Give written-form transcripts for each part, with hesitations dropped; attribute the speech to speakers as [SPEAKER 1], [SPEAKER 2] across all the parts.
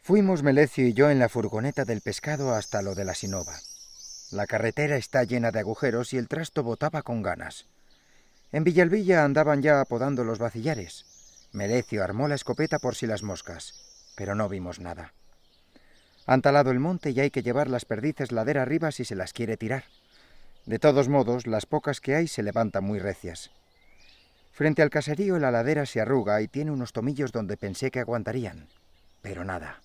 [SPEAKER 1] Fuimos Melecio y yo en la furgoneta del pescado hasta lo de la Sinova. La carretera está llena de agujeros y el trasto botaba con ganas. En Villalbilla andaban ya apodando los vacillares. Melecio armó la escopeta por si las moscas, pero no vimos nada. Han talado el monte y hay que llevar las perdices ladera arriba si se las quiere tirar. De todos modos, las pocas que hay se levantan muy recias. Frente al caserío la ladera se arruga y tiene unos tomillos donde pensé que aguantarían, pero nada.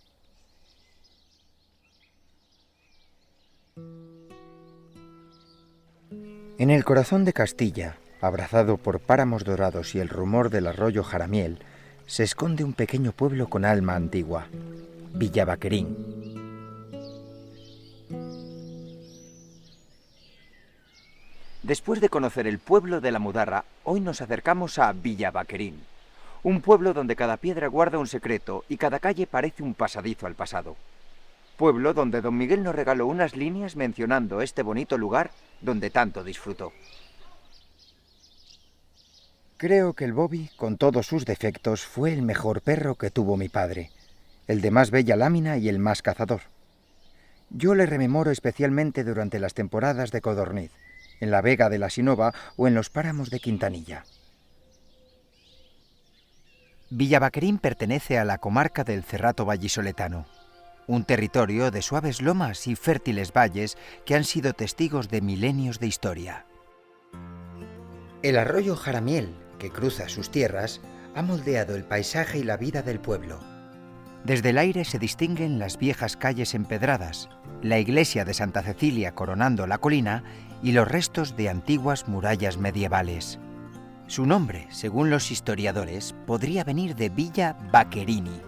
[SPEAKER 1] En el corazón de Castilla, abrazado por páramos dorados y el rumor del arroyo Jaramiel, se esconde un pequeño pueblo con alma antigua, Villavaquerín.
[SPEAKER 2] Después de conocer el pueblo de la Mudarra, hoy nos acercamos a Villavaquerín, un pueblo donde cada piedra guarda un secreto y cada calle parece un pasadizo al pasado. Pueblo donde don Miguel nos regaló unas líneas mencionando este bonito lugar donde tanto disfrutó.
[SPEAKER 1] Creo que el Bobby, con todos sus defectos, fue el mejor perro que tuvo mi padre, el de más bella lámina y el más cazador. Yo le rememoro especialmente durante las temporadas de codorniz, en la vega de la Sinova o en los páramos de Quintanilla.
[SPEAKER 3] Villavaquerín pertenece a la comarca del Cerrato vallisoletano, un territorio de suaves lomas y fértiles valles que han sido testigos de milenios de historia.
[SPEAKER 1] El arroyo Jaramiel, que cruza sus tierras, ha moldeado el paisaje y la vida del pueblo.
[SPEAKER 3] Desde el aire se distinguen las viejas calles empedradas, la iglesia de Santa Cecilia coronando la colina y los restos de antiguas murallas medievales. Su nombre, según los historiadores, podría venir de Villa Vaquerini,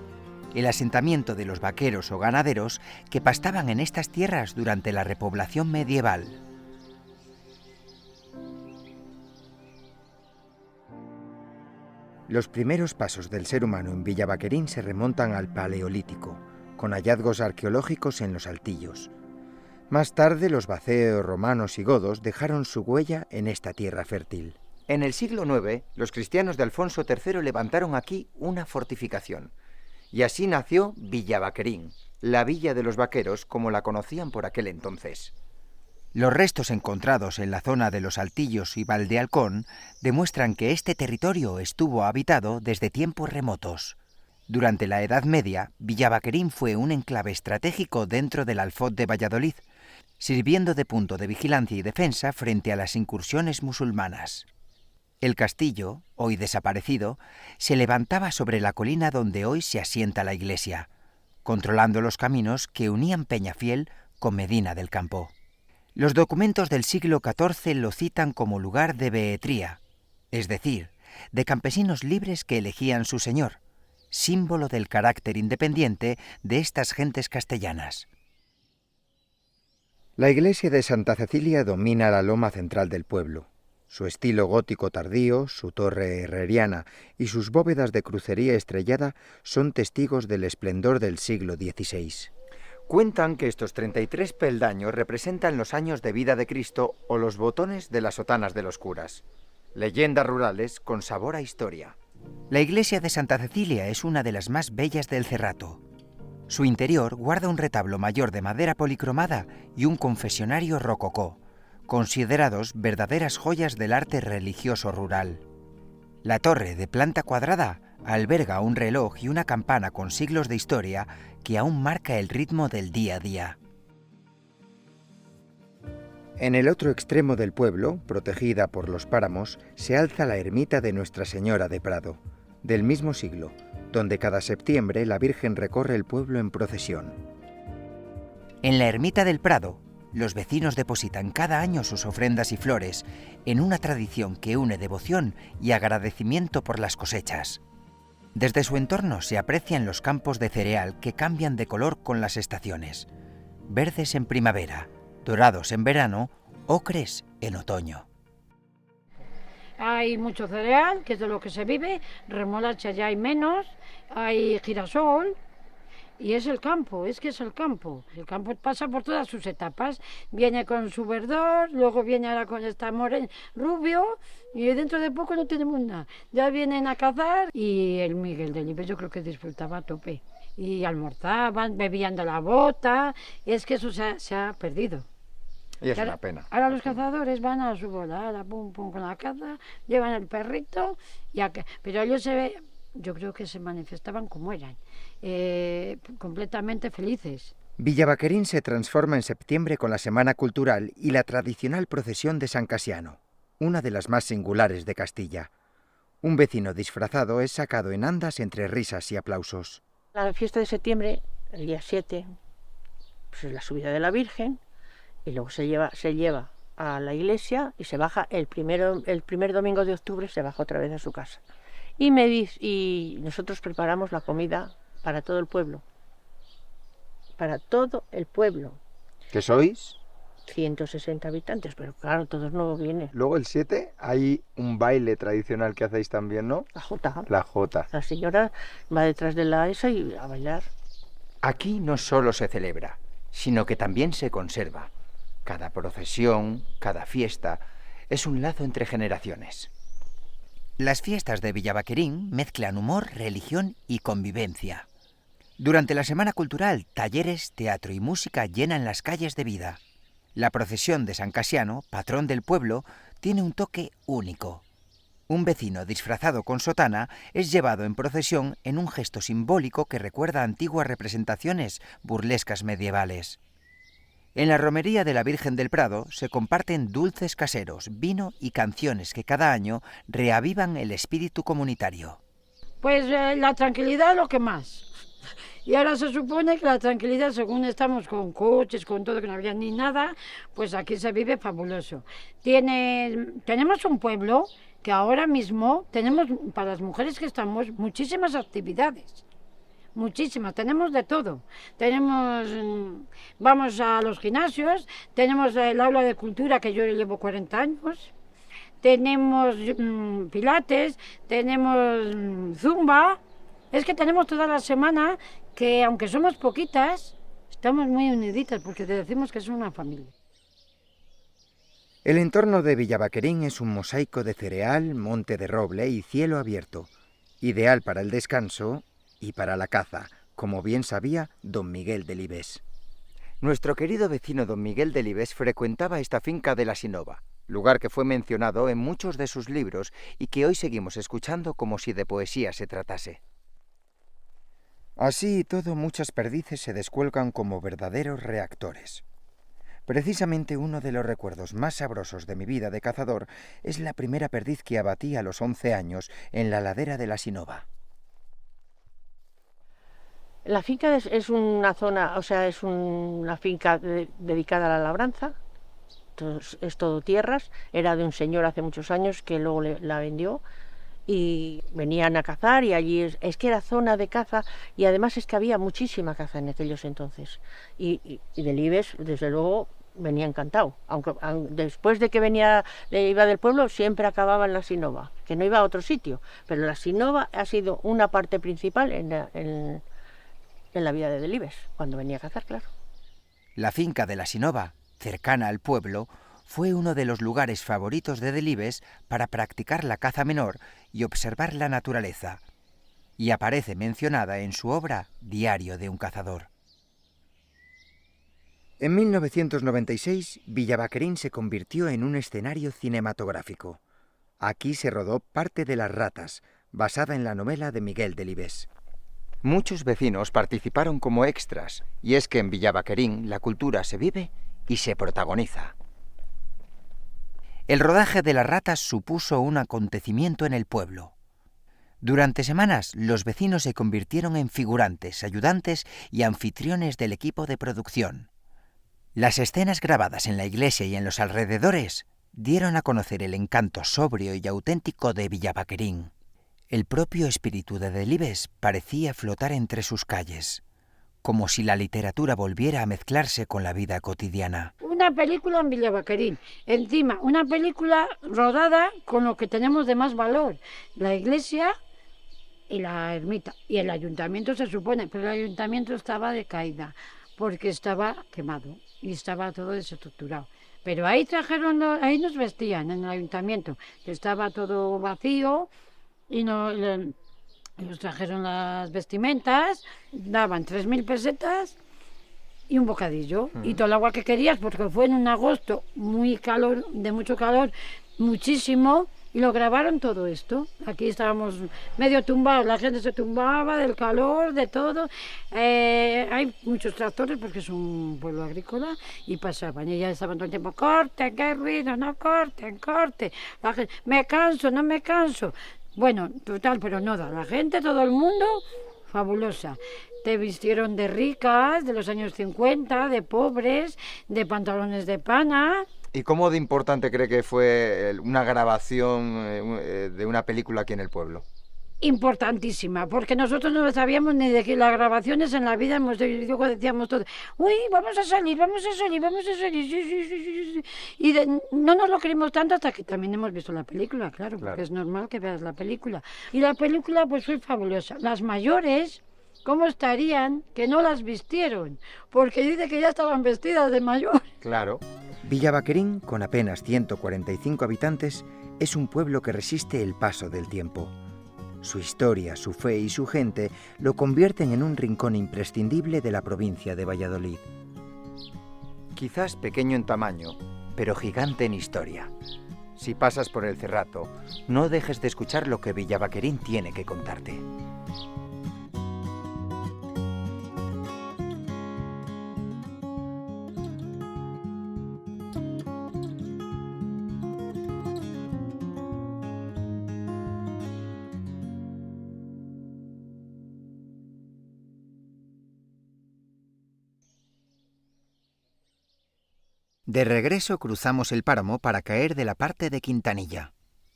[SPEAKER 3] el asentamiento de los vaqueros o ganaderos que pastaban en estas tierras durante la repoblación medieval.
[SPEAKER 1] Los primeros pasos del ser humano en Villavaquerín se remontan al Paleolítico, con hallazgos arqueológicos en los Altillos. Más tarde, los vaceos romanos y godos dejaron su huella en esta tierra fértil.
[SPEAKER 2] En el siglo IX, los cristianos de Alfonso III levantaron aquí una fortificación. Y así nació Villavaquerín, la villa de los vaqueros como la conocían por aquel entonces.
[SPEAKER 3] Los restos encontrados en la zona de los Altillos y Valdealcón demuestran que este territorio estuvo habitado desde tiempos remotos. Durante la Edad Media, Villavaquerín fue un enclave estratégico dentro del Alfoz de Valladolid, sirviendo de punto de vigilancia y defensa frente a las incursiones musulmanas. El castillo, hoy desaparecido, se levantaba sobre la colina donde hoy se asienta la iglesia, controlando los caminos que unían Peñafiel con Medina del Campo. Los documentos del siglo XIV lo citan como lugar de behetría, es decir, de campesinos libres que elegían su señor, símbolo del carácter independiente de estas gentes castellanas.
[SPEAKER 1] La iglesia de Santa Cecilia domina la loma central del pueblo. Su estilo gótico tardío, su torre herreriana y sus bóvedas de crucería estrellada son testigos del esplendor del siglo XVI.
[SPEAKER 2] Cuentan que estos 33 peldaños representan los años de vida de Cristo o los botones de las sotanas de los curas. Leyendas rurales con sabor a historia.
[SPEAKER 3] La iglesia de Santa Cecilia es una de las más bellas del Cerrato. Su interior guarda un retablo mayor de madera policromada y un confesionario rococó, considerados verdaderas joyas del arte religioso rural. La torre, de planta cuadrada, alberga un reloj y una campana con siglos de historia que aún marca el ritmo del día a día.
[SPEAKER 1] En el otro extremo del pueblo, protegida por los páramos, se alza la ermita de Nuestra Señora de Prado, del mismo siglo, donde cada septiembre la Virgen recorre el pueblo en procesión.
[SPEAKER 3] En la ermita del Prado, los vecinos depositan cada año sus ofrendas y flores en una tradición que une devoción y agradecimiento por las cosechas. Desde su entorno se aprecian los campos de cereal que cambian de color con las estaciones, verdes en primavera, dorados en verano, ocres en otoño.
[SPEAKER 4] Hay mucho cereal, que es de lo que se vive, remolacha ya hay menos, hay girasol. Y es el campo, es que es el campo. El campo pasa por todas sus etapas. Viene con su verdor, luego viene ahora con esta morena, rubio, y dentro de poco no tenemos nada. Ya vienen a cazar y el Miguel Delibes yo creo que disfrutaba a tope. y almorzaban, bebían de la bota, y es que eso se ha perdido.
[SPEAKER 2] Y es
[SPEAKER 4] Y
[SPEAKER 2] una pena.
[SPEAKER 4] ahora los cazadores van a su volada, pum, pum, con la caza, llevan el perrito, pero ellos yo creo que se manifestaban como eran, completamente felices.
[SPEAKER 1] Villavaquerín se transforma en septiembre con la Semana Cultural y la tradicional procesión de San Casiano, una de las más singulares de Castilla. Un vecino disfrazado es sacado en andas entre risas y aplausos.
[SPEAKER 5] La fiesta de septiembre, el día 7, pues es la subida de la Virgen, y luego se lleva a la iglesia y se baja el primer domingo de octubre, se baja otra vez a su casa. Y nosotros preparamos la comida para todo el pueblo. Para todo el pueblo.
[SPEAKER 6] ¿Qué sois?
[SPEAKER 5] 160 habitantes, pero claro, todos no vienen.
[SPEAKER 6] Luego el 7 hay un baile tradicional que hacéis también, ¿no?
[SPEAKER 5] La jota.
[SPEAKER 6] La jota.
[SPEAKER 5] La señora va detrás de la esa y a bailar.
[SPEAKER 2] Aquí no solo se celebra, sino que también se conserva. Cada procesión, cada fiesta, es un lazo entre generaciones.
[SPEAKER 3] Las fiestas de Villavaquerín mezclan humor, religión y convivencia. Durante la Semana Cultural, talleres, teatro y música llenan las calles de vida. La procesión de San Casiano, patrón del pueblo, tiene un toque único. Un vecino disfrazado con sotana es llevado en procesión en un gesto simbólico que recuerda antiguas representaciones burlescas medievales. En la romería de la Virgen del Prado se comparten dulces caseros, vino y canciones que cada año reavivan el espíritu comunitario.
[SPEAKER 4] Pues la tranquilidad es lo que más. Y ahora se supone que la tranquilidad, según estamos con coches, con todo, que no había ni nada, pues aquí se vive fabuloso. Tenemos un pueblo que ahora mismo tenemos, para las mujeres que estamos, muchísimas actividades. Muchísimas, tenemos de todo. Vamos a los gimnasios, tenemos el aula de cultura, que yo llevo 40 años, tenemos pilates, tenemos zumba. Es que tenemos toda la semana que, aunque somos poquitas, estamos muy uniditas porque te decimos que es una familia.
[SPEAKER 1] El entorno de Villavaquerín es un mosaico de cereal, monte de roble y cielo abierto, ideal para el descanso y para la caza, como bien sabía don Miguel Delibes.
[SPEAKER 2] Nuestro querido vecino don Miguel Delibes frecuentaba esta finca de la Sinova, lugar que fue mencionado en muchos de sus libros y que hoy seguimos escuchando como si de poesía se tratase.
[SPEAKER 1] Así y todo, muchas perdices se descuelgan como verdaderos reactores. Precisamente uno de los recuerdos más sabrosos de mi vida de cazador es la primera perdiz que abatí a los 11 años en la ladera de la Sinova.
[SPEAKER 5] La finca es una zona, o sea, es una finca dedicada a la labranza. Es todo tierras. Era de un señor hace muchos años que luego la vendió. Y venían a cazar y allí es que era zona de caza y además es que había muchísima caza en aquellos entonces y Delibes desde luego venía encantado, aunque después de que iba del pueblo siempre acababa en la Sinova, que no iba a otro sitio, pero la Sinova ha sido una parte principal en la vida de Delibes, cuando venía a cazar, claro.
[SPEAKER 3] La finca de la Sinova, cercana al pueblo, fue uno de los lugares favoritos de Delibes para practicar la caza menor y observar la naturaleza, y aparece mencionada en su obra Diario de un cazador.
[SPEAKER 1] En 1996, Villavaquerín se convirtió en un escenario cinematográfico. Aquí se rodó Parte de las ratas, basada en la novela de Miguel Delibes.
[SPEAKER 2] Muchos vecinos participaron como extras, y es que en Villavaquerín la cultura se vive y se protagoniza.
[SPEAKER 3] El rodaje de las ratas supuso un acontecimiento en el pueblo. Durante semanas, los vecinos se convirtieron en figurantes, ayudantes y anfitriones del equipo de producción. Las escenas grabadas en la iglesia y en los alrededores dieron a conocer el encanto sobrio y auténtico de Villavaquerín. El propio espíritu de Delibes parecía flotar entre sus calles, como si la literatura volviera a mezclarse con la vida cotidiana.
[SPEAKER 4] Una película en Villavaquerín, encima una película rodada con lo que tenemos de más valor, la iglesia y la ermita, y el ayuntamiento se supone, pero el ayuntamiento estaba de caída, porque estaba quemado y estaba todo desestructurado. Pero ahí ahí nos vestían en el ayuntamiento, que estaba todo vacío y Nos trajeron las vestimentas, daban 3.000 pesetas y un bocadillo. Y todo el agua que querías, porque fue en un agosto muy calor, de mucho calor, muchísimo, y lo grabaron todo esto. Aquí estábamos medio tumbados, la gente se tumbaba del calor, de todo. Hay muchos tractores porque es un pueblo agrícola y pasaban. Y ya estaban todo el tiempo, corten, qué ruido, no corten, corten. La gente, me canso, no me canso. Bueno, total, pero no da. La gente, todo el mundo, fabulosa. Te vistieron de ricas, de los años 50, de pobres, de pantalones de pana.
[SPEAKER 2] ¿Y cómo de importante cree que fue una grabación de una película aquí en el pueblo?
[SPEAKER 4] Importantísima, porque nosotros no sabíamos ni de que las grabaciones en la vida hemos oído, decíamos todo, uy, vamos a salir, vamos a salir, vamos a salir, sí, sí, sí, sí, sí. Y no nos lo creímos tanto hasta que también hemos visto la película, claro, porque es normal que veas la película. Y la película pues fue fabulosa. Las mayores, ¿cómo estarían que no las vistieron? Porque dice que ya estaban vestidas de mayor.
[SPEAKER 2] Claro.
[SPEAKER 3] Villavaquerín, con apenas 145 habitantes, es un pueblo que resiste el paso del tiempo. Su historia, su fe y su gente lo convierten en un rincón imprescindible de la provincia de Valladolid.
[SPEAKER 2] Quizás pequeño en tamaño, pero gigante en historia. Si pasas por el Cerrato, no dejes de escuchar lo que Villavaquerín tiene que contarte.
[SPEAKER 3] De regreso cruzamos el páramo para caer de la parte de Quintanilla.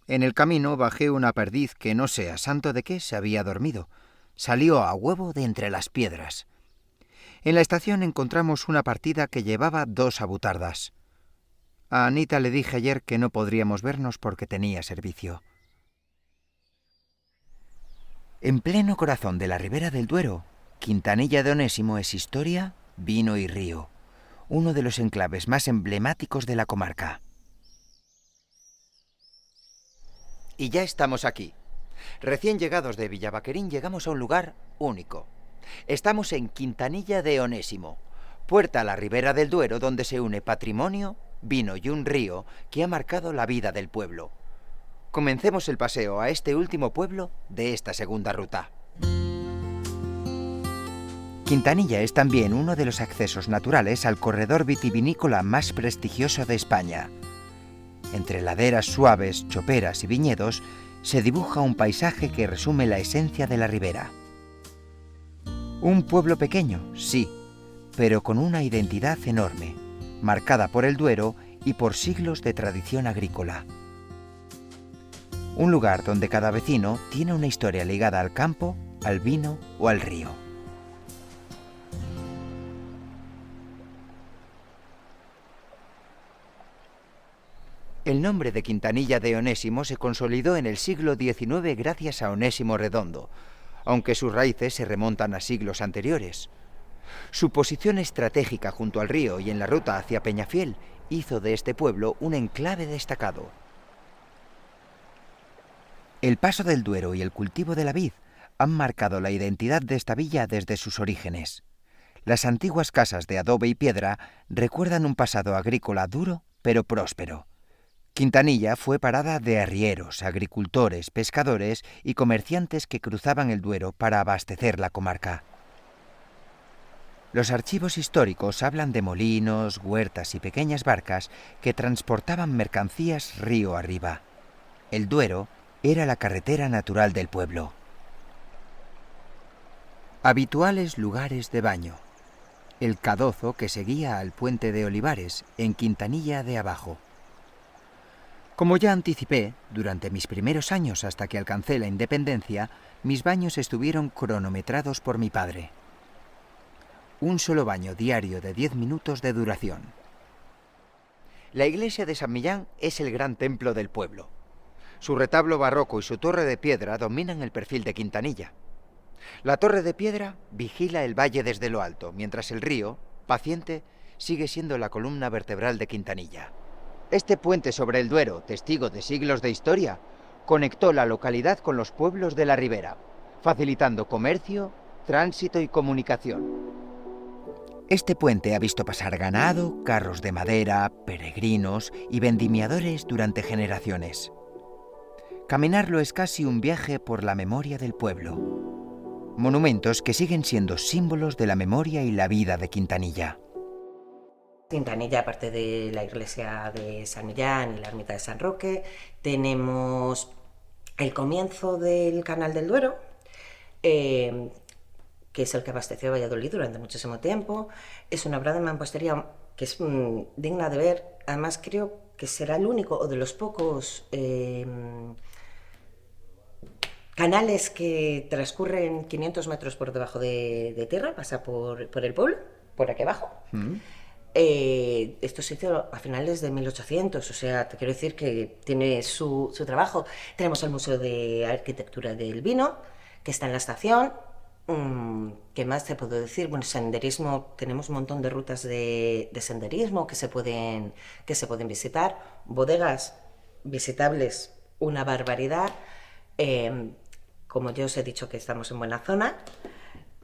[SPEAKER 3] En el camino bajé una perdiz que no sé a santo de qué se había dormido. Salió a huevo de entre las piedras. En la estación encontramos una partida que llevaba 2 abutardas. A Anita le dije ayer que no podríamos vernos porque tenía servicio. En pleno corazón de la Ribera del Duero, Quintanilla de Onésimo es historia, vino y río. Uno de los enclaves más emblemáticos de la comarca.
[SPEAKER 2] Y ya estamos aquí. Recién llegados de Villavaquerín llegamos a un lugar único. Estamos en Quintanilla de Onésimo, puerta a la Ribera del Duero donde se une patrimonio, vino y un río que ha marcado la vida del pueblo. Comencemos el paseo a este último pueblo de esta segunda ruta.
[SPEAKER 3] Quintanilla es también uno de los accesos naturales al corredor vitivinícola más prestigioso de España. Entre laderas suaves, choperas y viñedos, se dibuja un paisaje que resume la esencia de la ribera. Un pueblo pequeño, sí, pero con una identidad enorme, marcada por el Duero y por siglos de tradición agrícola. Un lugar donde cada vecino tiene una historia ligada al campo, al vino o al río. El nombre de Quintanilla de Onésimo se consolidó en el siglo XIX gracias a Onésimo Redondo, aunque sus raíces se remontan a siglos anteriores. Su posición estratégica junto al río y en la ruta hacia Peñafiel hizo de este pueblo un enclave destacado. El paso del Duero y el cultivo de la vid han marcado la identidad de esta villa desde sus orígenes. Las antiguas casas de adobe y piedra recuerdan un pasado agrícola duro pero próspero. Quintanilla fue parada de arrieros, agricultores, pescadores y comerciantes que cruzaban el Duero para abastecer la comarca. Los archivos históricos hablan de molinos, huertas y pequeñas barcas que transportaban mercancías río arriba. El Duero era la carretera natural del pueblo. Habituales lugares de baño. El Cadozo que seguía al puente de Olivares, en Quintanilla de Abajo. Como ya anticipé, durante mis primeros años hasta que alcancé la independencia, mis baños estuvieron cronometrados por mi padre. Un solo baño diario de 10 minutos de duración.
[SPEAKER 2] La iglesia de San Millán es el gran templo del pueblo. Su retablo barroco y su torre de piedra dominan el perfil de Quintanilla. La torre de piedra vigila el valle desde lo alto, mientras el río, paciente, sigue siendo la columna vertebral de Quintanilla. Este puente sobre el Duero, testigo de siglos de historia, conectó la localidad con los pueblos de la ribera,
[SPEAKER 3] facilitando comercio, tránsito y comunicación. Este puente ha visto pasar ganado, carros de madera, peregrinos y vendimiadores durante generaciones. Caminarlo es casi un viaje por la memoria del pueblo. Monumentos que siguen siendo símbolos de la memoria y la vida de Quintanilla.
[SPEAKER 7] Quintanilla, aparte de la iglesia de San Millán y la ermita de San Roque, tenemos el comienzo del Canal del Duero, que es el que abasteció a Valladolid durante muchísimo tiempo. Es una obra de mampostería que es digna de ver. Además, creo que será el único o de los pocos canales que transcurren 500 metros por debajo de tierra, pasa por el pueblo, por aquí abajo. Esto se hizo a finales de 1800, o sea, te quiero decir que tiene su trabajo. Tenemos el Museo de Arquitectura del Vino, que está en la estación. ¿Qué más te puedo decir? Bueno, senderismo, tenemos un montón de rutas de senderismo que se pueden visitar. Bodegas visitables, una barbaridad. Como ya os he dicho que estamos en buena zona.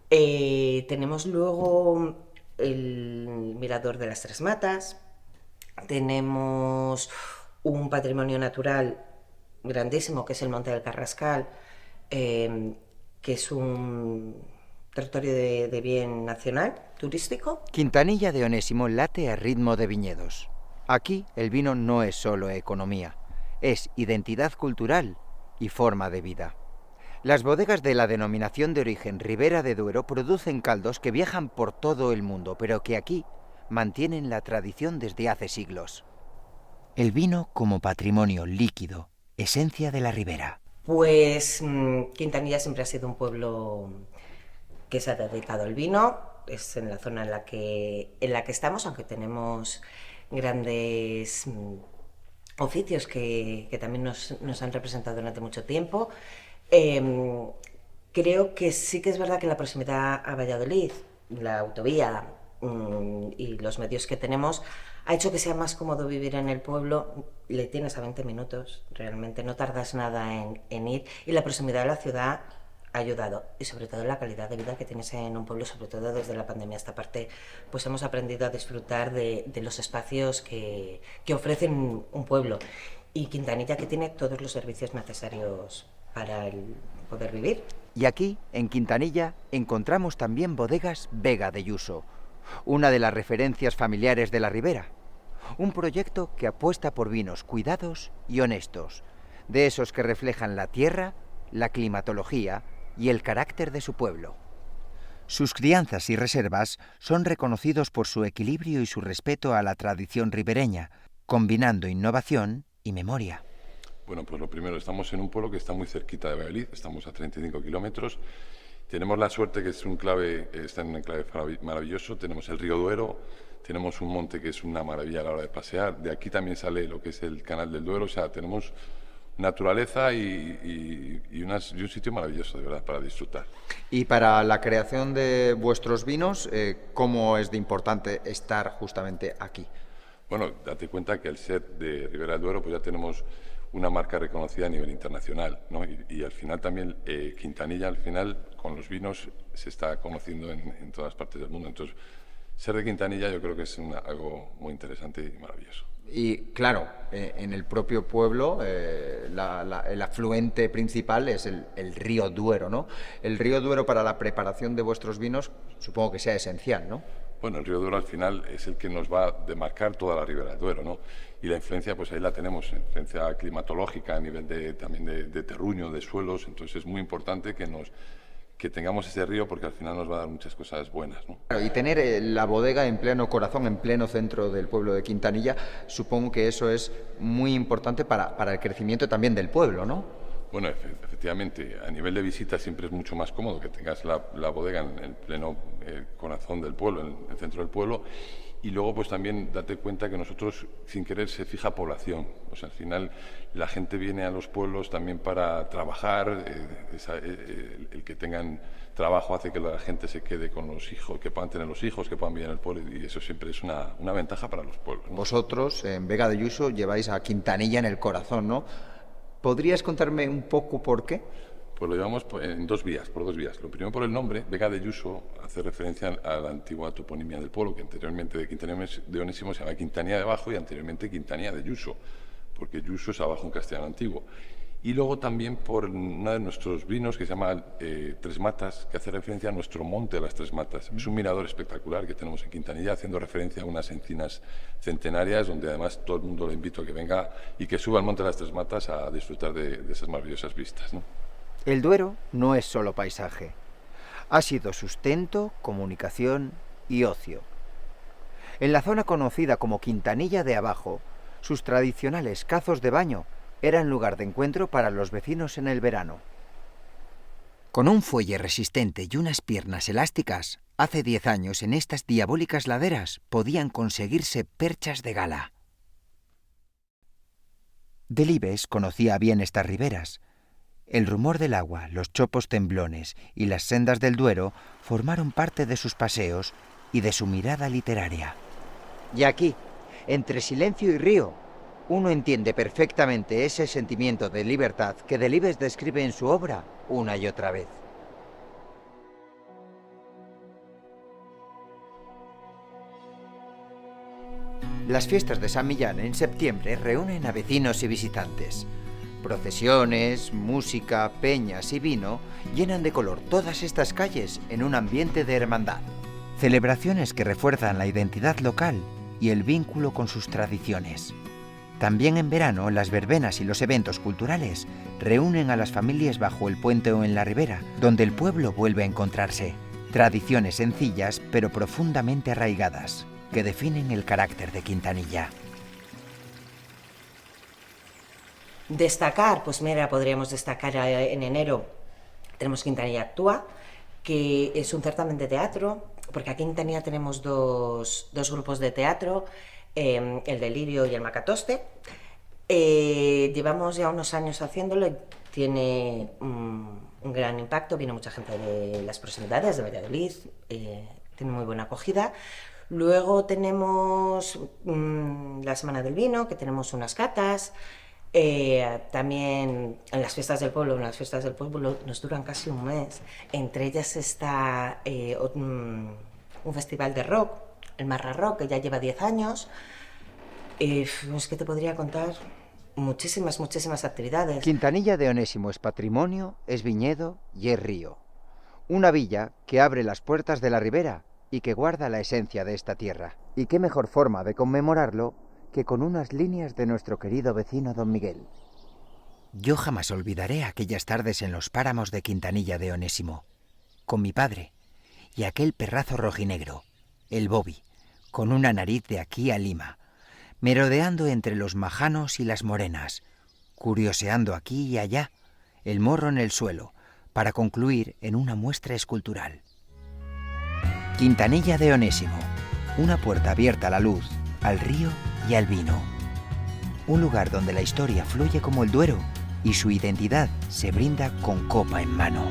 [SPEAKER 7] Tenemos luego el Mirador de las Tres Matas, tenemos un patrimonio natural grandísimo que es el Monte del Carrascal, que es un territorio de bien nacional, turístico.
[SPEAKER 3] Quintanilla de Onésimo late a ritmo de viñedos. Aquí el vino no es solo economía, es identidad cultural y forma de vida. Las bodegas de la denominación de origen Ribera de Duero producen caldos que viajan por todo el mundo, pero que aquí mantienen la tradición desde hace siglos. El vino como patrimonio líquido, esencia de la ribera.
[SPEAKER 7] Pues Quintanilla siempre ha sido un pueblo que se ha dedicado al vino. Es en la zona en la que estamos, aunque tenemos grandes oficios que también nos han representado durante mucho tiempo. Creo que sí que es verdad que la proximidad a Valladolid, la autovía y los medios que tenemos ha hecho que sea más cómodo vivir en el pueblo. Le tienes a 20 minutos, realmente no tardas nada en ir, y la proximidad a la ciudad ha ayudado, y sobre todo la calidad de vida que tienes en un pueblo, sobre todo desde la pandemia esta parte, pues hemos aprendido a disfrutar de los espacios que ofrecen un pueblo, y Quintanilla que tiene todos los servicios necesarios para el poder vivir.
[SPEAKER 3] Y aquí, en Quintanilla, encontramos también bodegas Vega de Yuso, una de las referencias familiares de la ribera. Un proyecto que apuesta por vinos cuidados y honestos, de esos que reflejan la tierra, la climatología y el carácter de su pueblo. Sus crianzas y reservas son reconocidos por su equilibrio y su respeto a la tradición ribereña, combinando innovación y memoria.
[SPEAKER 8] Bueno, pues lo primero, estamos en un pueblo que está muy cerquita de Valladolid, estamos a 35 kilómetros. Tenemos la suerte que está en un enclave maravilloso, tenemos el río Duero, tenemos un monte que es una maravilla a la hora de pasear. De aquí también sale lo que es el Canal del Duero, o sea, tenemos naturaleza y un sitio maravilloso, de verdad, para disfrutar.
[SPEAKER 1] Y para la creación de vuestros vinos, ¿cómo es de importante estar justamente aquí?
[SPEAKER 8] Bueno, date cuenta que al ser de Ribera del Duero, pues ya tenemos una marca reconocida a nivel internacional, ¿no? Y al final también Quintanilla, al final, con los vinos se está conociendo en todas partes del mundo. Entonces, ser de Quintanilla yo creo que es algo muy interesante y maravilloso.
[SPEAKER 1] Y claro, en el propio pueblo el afluente principal es el río Duero, ¿no? El río Duero para la preparación de vuestros vinos supongo que sea esencial, ¿no?
[SPEAKER 8] Bueno, el río Duero al final es el que nos va a demarcar toda la Ribera del Duero, ¿no? Y la influencia, pues ahí la tenemos, influencia climatológica a nivel también de terruño, de suelos. Entonces es muy importante que tengamos ese río porque al final nos va a dar muchas cosas buenas, ¿no?
[SPEAKER 1] Y tener la bodega en pleno corazón, en pleno centro del pueblo de Quintanilla, supongo que eso es muy importante para el crecimiento también del pueblo, ¿no?
[SPEAKER 8] Bueno, efectivamente, a nivel de visita siempre es mucho más cómodo que tengas la bodega en el pleno corazón del pueblo, en el centro del pueblo. Y luego, pues también date cuenta que nosotros, sin querer, se fija población. O sea, al final la gente viene a los pueblos también para trabajar. El que tengan trabajo hace que la gente se quede con los hijos, que puedan tener los hijos, que puedan vivir en el pueblo. Y eso siempre es una ventaja para los pueblos, ¿no?
[SPEAKER 1] Vosotros, en Vega de Yuso, lleváis a Quintanilla en el corazón, ¿no? ¿Podrías contarme un poco por qué?
[SPEAKER 8] Pues lo llevamos en por dos vías. Lo primero por el nombre, Vega de Yuso, hace referencia a la antigua toponimia del pueblo, que anteriormente de Quintanilla de Onésimo se llama Quintanilla de Abajo y anteriormente Quintanilla de Yuso, porque Yuso es abajo en castellano antiguo. Y luego también por uno de nuestros vinos que se llama Tres Matas, que hace referencia a nuestro monte de las Tres Matas. Es un mirador espectacular que tenemos en Quintanilla, haciendo referencia a unas encinas centenarias, donde además todo el mundo le invito a que venga y que suba al monte de las Tres Matas a disfrutar de esas maravillosas vistas, ¿no?
[SPEAKER 3] El Duero no es solo paisaje. Ha sido sustento, comunicación y ocio. En la zona conocida como Quintanilla de Abajo, sus tradicionales cazos de baño eran lugar de encuentro para los vecinos en el verano. Con un fuelle resistente y unas piernas elásticas, hace 10 años en estas diabólicas laderas podían conseguirse perchas de gala. Delibes conocía bien estas riberas. El rumor del agua, los chopos temblones y las sendas del Duero formaron parte de sus paseos y de su mirada literaria. Y aquí, entre silencio y río, uno entiende perfectamente ese sentimiento de libertad que Delibes describe en su obra una y otra vez. Las fiestas de San Millán en septiembre reúnen a vecinos y visitantes. Procesiones, música, peñas y vino llenan de color todas estas calles en un ambiente de hermandad. Celebraciones que refuerzan la identidad local y el vínculo con sus tradiciones. También en verano, las verbenas y los eventos culturales reúnen a las familias bajo el puente o en la ribera, donde el pueblo vuelve a encontrarse. Tradiciones sencillas pero profundamente arraigadas, que definen el carácter de Quintanilla.
[SPEAKER 7] Destacar, pues mira, podríamos destacar en enero, tenemos Quintanilla Actúa, que es un certamen de teatro, porque aquí en Quintanilla tenemos dos grupos de teatro, el Delirio y el Macatoste. Llevamos ya unos años haciéndolo y tiene un gran impacto, viene mucha gente de las proximidades, de Valladolid, tiene muy buena acogida. Luego tenemos la Semana del Vino, que tenemos unas catas. También en las fiestas del pueblo, nos duran casi un mes. Entre ellas está un festival de rock, el Marra Rock, que ya lleva 10 años. Es que te podría contar muchísimas actividades.
[SPEAKER 3] Quintanilla de Onésimo es patrimonio, es viñedo y es río. Una villa que abre las puertas de la ribera y que guarda la esencia de esta tierra. Y qué mejor forma de conmemorarlo que con unas líneas de nuestro querido vecino Don Miguel. Yo jamás olvidaré aquellas tardes en los páramos de Quintanilla de Onésimo, con mi padre y aquel perrazo rojinegro, el Bobby, con una nariz de aquí a Lima, merodeando entre los majanos y las morenas, curioseando aquí y allá, el morro en el suelo, para concluir en una muestra escultural. Quintanilla de Onésimo, una puerta abierta a la luz, al río y al vino. Un lugar donde la historia fluye como el Duero y su identidad se brinda con copa en mano.